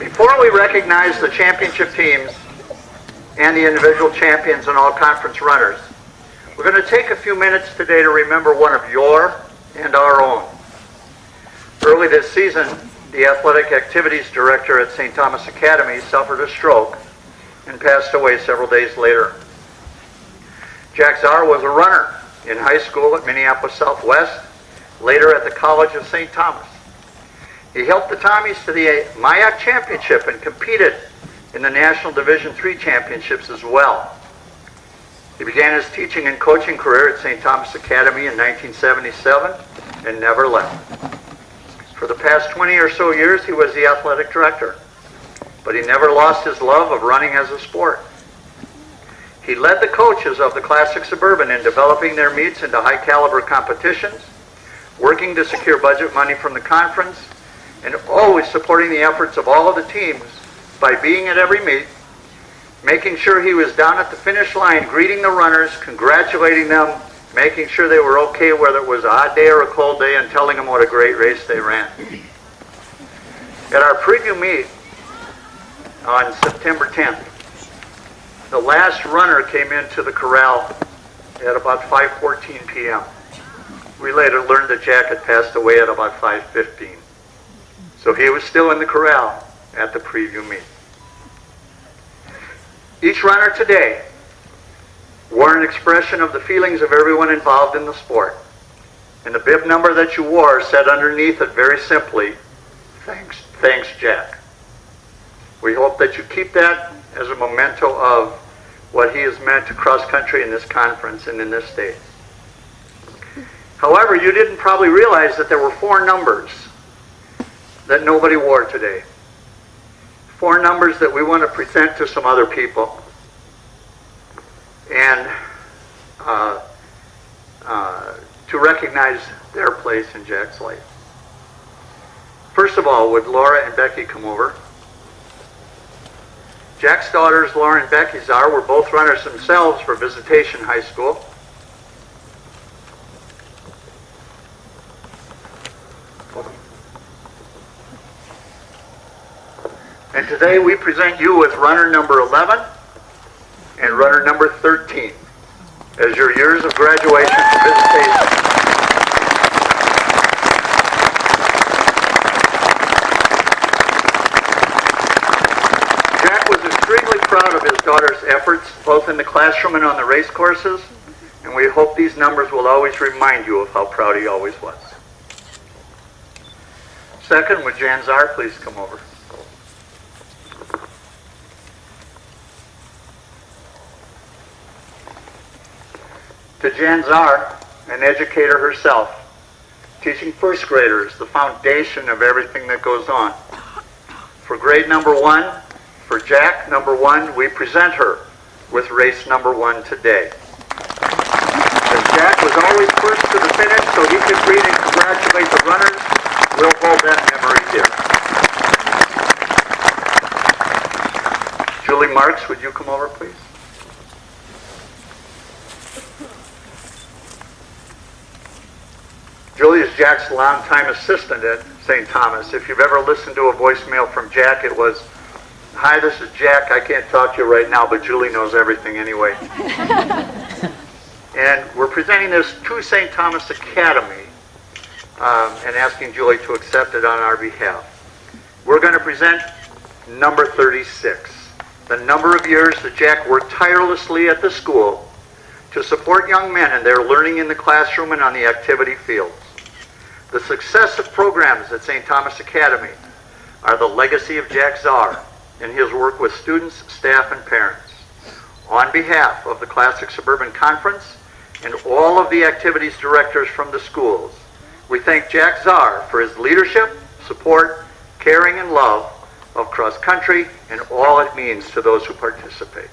Before we recognize the championship teams and the individual champions and all conference runners, we're going to take a few minutes today to remember one of your and our own. Early this season, the athletic activities director at St. Thomas Academy suffered a stroke and passed away several days later. Jack Zahr was a runner in high school at Minneapolis Southwest, later at the College of St. Thomas. He helped the Tommies to the MIAC Championship and competed in the National Division III Championships as well. He began his teaching and coaching career at St. Thomas Academy in 1977 and never left. For the past 20 or so years, he was the athletic director, but he never lost his love of running as a sport. He led the coaches of the Classic Suburban in developing their meets into high-caliber competitions, working to secure budget money from the conference, and always supporting the efforts of all of the teams by being at every meet, making sure he was down at the finish line, greeting the runners, congratulating them, making sure they were okay whether it was a hot day or a cold day, and telling them what a great race they ran. At our preview meet on September 10th, the last runner came into the corral at about 5:14 p.m. We later learned that Jack had passed away at about 5:15. So he was still in the corral at the preview meet. Each runner today wore an expression of the feelings of everyone involved in the sport. And the bib number that you wore said underneath it very simply, thanks Jack. We hope that you keep that as a memento of what he has meant to cross country in this conference and in this state. However, you didn't probably realize that there were 4 numbers that nobody wore today. 4 numbers that we want to present to some other people and to recognize their place in Jack's life. First of all, would Laura and Becky come over? Jack's daughters, Laura and Becky Zahr, were both runners themselves for Visitation High School. And today we present you with runner number 11 and runner number 13 as your years of graduation from Visitation. Jack was extremely proud of his daughter's efforts, both in the classroom and on the race courses, and we hope these numbers will always remind you of how proud he always was. Second, would Jan Zahr please come over? To Jan Zahr, an educator herself, teaching first graders the foundation of everything that goes on. For grade number 1, for Jack number 1, we present her with race number 1 today. As Jack was always first to the finish so he could greet and congratulate the runners, we'll hold that memory dear. Julie Marks, would you come over please? Julie is Jack's longtime assistant at St. Thomas. If you've ever listened to a voicemail from Jack, it was, "Hi, this is Jack. I can't talk to you right now, but Julie knows everything anyway." And we're presenting this to St. Thomas Academy and asking Julie to accept it on our behalf. We're going to present number 36, the number of years that Jack worked tirelessly at the school to support young men in their learning in the classroom and on the activity fields. The success of programs at St. Thomas Academy are the legacy of Jack Zahr and his work with students, staff, and parents. On behalf of the Classic Suburban Conference and all of the activities directors from the schools, we thank Jack Zahr for his leadership, support, caring, and love of cross country and all it means to those who participate.